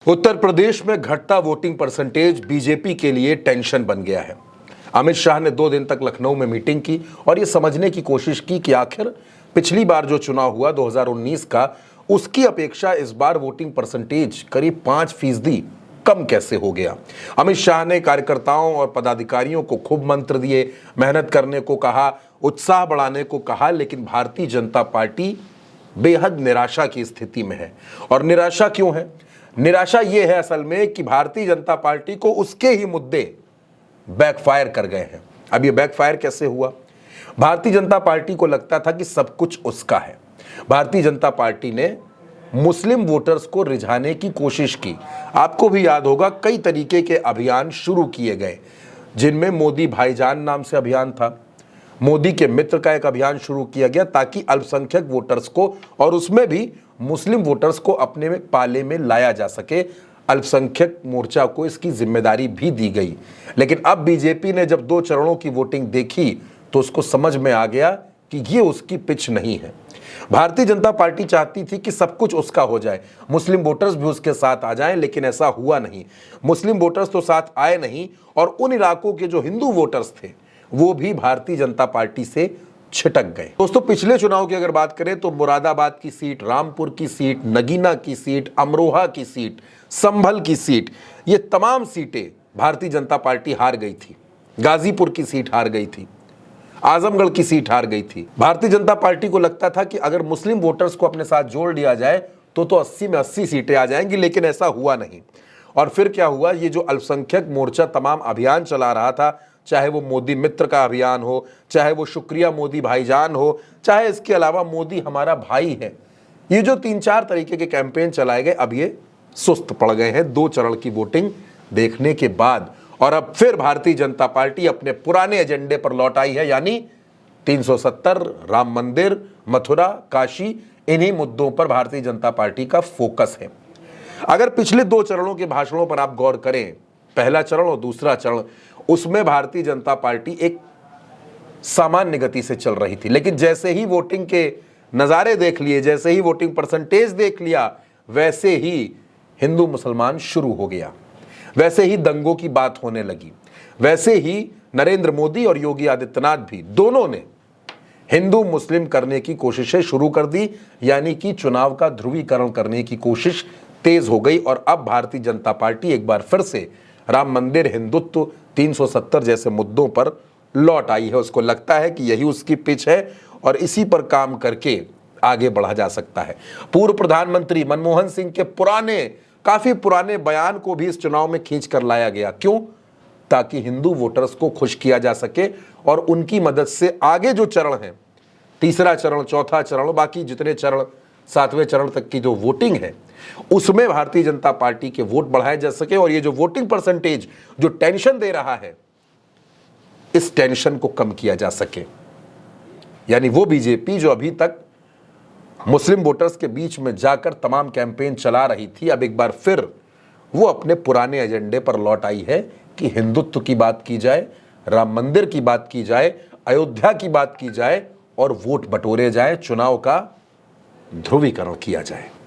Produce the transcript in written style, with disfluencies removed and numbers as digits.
उत्तर प्रदेश में घटता voting percentage BJP के लिए टेंशन बन गया है। अमित शाह ने 2 दिन तक लखनऊ में मीटिंग की और ये समझने की कोशिश की कि आखिर पिछली बार जो चुनाव हुआ 2019 का, उसकी अपेक्षा इस बार वोटिंग परसेंटेज करीब 5% कम कैसे हो गया। अमित शाह ने कार्यकर्ताओं और पदाधिकारियों को खूब मंत्र दिए, मेहनत करने को कहा, उत्साह बढ़ाने को कहा, लेकिन भारतीय जनता पार्टी बेहद निराशा की स्थिति में है। और निराशा क्यों है? निराशा यह है असल में कि भारतीय जनता पार्टी को उसके ही मुद्दे बैकफायर कर गए हैं। अब ये बैकफायर कैसे हुआ? भारतीय जनता पार्टी को लगता था कि सब कुछ उसका है। भारतीय जनता पार्टी ने मुस्लिम वोटर्स को रिझाने की कोशिश की। आपको भी याद होगा, कई तरीके के अभियान शुरू किए गए, जिनमें मोदी भाईजान नाम से अभियान था, मोदी के मित्र का एक अभियान शुरू किया गया ताकि अल्पसंख्यक वोटर्स को और उसमें भी मुस्लिम वोटर्स को अपने में पाले में लाया जा सके। अल्पसंख्यक मोर्चा को इसकी जिम्मेदारी भी दी गई। लेकिन अब बीजेपी ने जब 2 चरणों की वोटिंग देखी तो उसको समझ में आ गया कि ये उसकी पिच नहीं है। भारतीय जनता पार्टी चाहती थी कि सब कुछ उसका हो जाए, मुस्लिम वोटर्स भी उसके साथ आ जाएं, लेकिन ऐसा हुआ नहीं। मुस्लिम वोटर्स तो साथ आए नहीं और उन इलाकों के जो हिंदू वोटर्स थे वो भी भारतीय जनता पार्टी से छिटक गए। दोस्तों, पिछले चुनाव की अगर बात करें तो मुरादाबाद की सीट, रामपुर की सीट, नगीना की सीट, अमरोहा की सीट, संभल की सीट, ये तमाम सीटें भारतीय जनता पार्टी हार गई थी। गाजीपुर की सीट हार गई थी, आजमगढ़ की सीट हार गई थी। भारतीय जनता पार्टी को लगता था कि अगर मुस्लिम वोटर्स को अपने साथ जोड़ लिया जाए तो 80 में 80 सीटें आ जाएंगी, लेकिन ऐसा हुआ नहीं। और फिर क्या हुआ? ये जो अल्पसंख्यक मोर्चा तमाम अभियान चला रहा था, चाहे वो मोदी मित्र का अभियान हो, चाहे वो शुक्रिया मोदी भाईजान हो, चाहे इसके अलावा मोदी हमारा भाई है, ये जो 3-4 तरीके के कैंपेन चलाए गए, अब ये सुस्त पड़ गए हैं 2 चरण की वोटिंग देखने के बाद। और अब फिर भारतीय जनता पार्टी अपने पुराने एजेंडे पर लौट आई है, यानी 370, राम मंदिर, मथुरा, काशी, इन्हीं मुद्दों पर भारतीय जनता पार्टी का फोकस है। अगर पिछले 2 चरणों के भाषणों पर आप गौर करें, पहला चरण और दूसरा चरण, उसमें भारतीय जनता पार्टी एक सामान्य गति से चल रही थी। लेकिन जैसे ही वोटिंग के नज़ारे देख लिए, जैसे ही वोटिंग परसेंटेज देख लिया, वैसे ही हिंदू मुसलमान शुरू हो गया, वैसे ही दंगों की बात होने लगी, वैसे ही नरेंद्र मोदी और योगी आदित्यनाथ भी दोनों ने हिंदू मुस्लिम करने की कोशिशें शुरू कर दी, यानी कि चुनाव का ध्रुवीकरण करने की कोशिश तेज हो गई। और अब भारतीय जनता पार्टी एक बार फिर से राम मंदिर, हिंदुत्व, 370 जैसे मुद्दों पर लौट आई है। उसको लगता है कि यही उसकी पिच है और इसी पर काम करके आगे बढ़ा जा सकता है। पूर्व प्रधानमंत्री मनमोहन सिंह के काफी पुराने बयान को भी इस चुनाव में खींच कर लाया गया। क्यों? ताकि हिंदू वोटर्स को खुश किया जा सके और उनकी मदद से आगे जो चरण है, तीसरा चरण, चौथा चरण, बाकी जितने चरण, 7वें चरण तक की जो वोटिंग है, उसमें भारतीय जनता पार्टी के वोट बढ़ाए जा सके। और ये जो वोटिंग परसेंटेज जो टेंशन दे रहा है, इस टेंशन को कम किया जा सके। यानी वो बीजेपी जो अभी तक मुस्लिम वोटर्स के बीच में जाकर तमाम कैंपेन चला रही थी, अब एक बार फिर वो अपने पुराने एजेंडे पर लौट आई है कि हिंदुत्व की बात की जाए, राम मंदिर की बात की जाए, अयोध्या की बात की जाए और वोट बटोरे जाए, चुनाव का ध्रुवीकरण किया जाए।